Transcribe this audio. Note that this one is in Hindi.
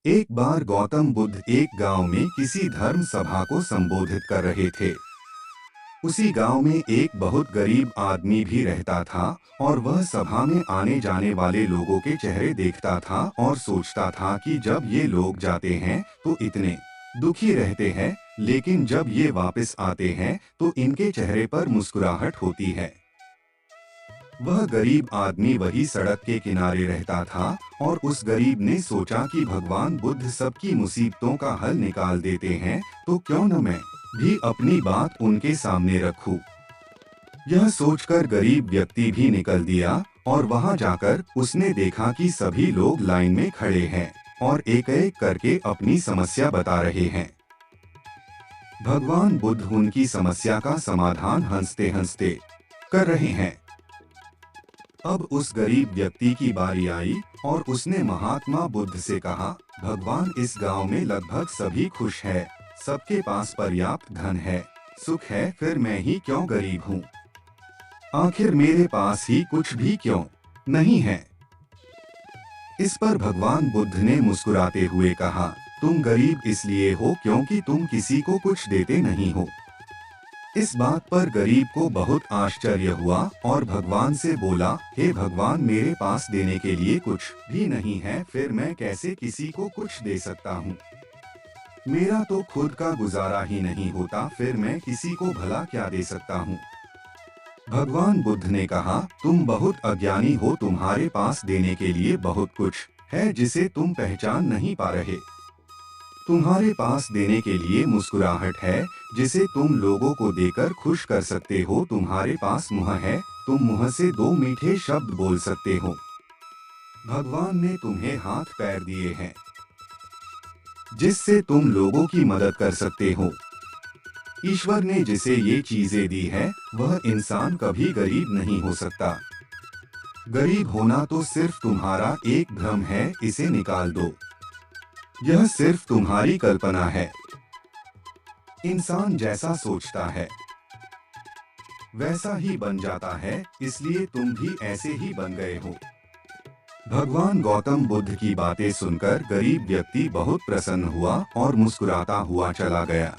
एक बार गौतम बुद्ध एक गांव में किसी धर्म सभा को संबोधित कर रहे थे। उसी गांव में एक बहुत गरीब आदमी भी रहता था और वह सभा में आने जाने वाले लोगों के चेहरे देखता था और सोचता था कि जब ये लोग जाते हैं तो इतने दुखी रहते हैं, लेकिन जब ये वापस आते हैं तो इनके चेहरे पर मुस्कुराहट होती है। वह गरीब आदमी वही सड़क के किनारे रहता था और उस गरीब ने सोचा कि भगवान बुद्ध सबकी मुसीबतों का हल निकाल देते हैं, तो क्यों न मैं भी अपनी बात उनके सामने रखूं। यह सोचकर गरीब व्यक्ति भी निकल दिया और वहां जाकर उसने देखा कि सभी लोग लाइन में खड़े हैं और एक एक करके अपनी समस्या बता रहे हैं। भगवान बुद्ध उनकी समस्या का समाधान हंसते हंसते कर रहे हैं। अब उस गरीब व्यक्ति की बारी आई और उसने महात्मा बुद्ध से कहा, भगवान इस गांव में लगभग सभी खुश है, सबके पास पर्याप्त धन है, सुख है, फिर मैं ही क्यों गरीब हूँ? आखिर मेरे पास ही कुछ भी क्यों नहीं है? इस पर भगवान बुद्ध ने मुस्कुराते हुए कहा, तुम गरीब इसलिए हो क्योंकि तुम किसी को कुछ देते नहीं हो। इस बात पर गरीब को बहुत आश्चर्य हुआ और भगवान से बोला, हे भगवान, मेरे पास देने के लिए कुछ भी नहीं है, फिर मैं कैसे किसी को कुछ दे सकता हूँ? मेरा तो खुद का गुजारा ही नहीं होता, फिर मैं किसी को भला क्या दे सकता हूँ? भगवान बुद्ध ने कहा, तुम बहुत अज्ञानी हो, तुम्हारे पास देने के लिए बहुत कुछ है जिसे तुम पहचान नहीं पा रहे। तुम्हारे पास देने के लिए मुस्कुराहट है जिसे तुम लोगों को देकर खुश कर सकते हो। तुम्हारे पास मुंह है, तुम मुंह से दो मीठे शब्द बोल सकते हो। भगवान ने तुम्हें हाथ पैर दिए हैं जिससे तुम लोगों की मदद कर सकते हो। ईश्वर ने जिसे ये चीजें दी है वह इंसान कभी गरीब नहीं हो सकता। गरीब होना तो सिर्फ तुम्हारा एक भ्रम है, इसे निकाल दो। यह सिर्फ तुम्हारी कल्पना है। इंसान जैसा सोचता है वैसा ही बन जाता है, इसलिए तुम भी ऐसे ही बन गए हो। भगवान गौतम बुद्ध की बातें सुनकर गरीब व्यक्ति बहुत प्रसन्न हुआ और मुस्कुराता हुआ चला गया।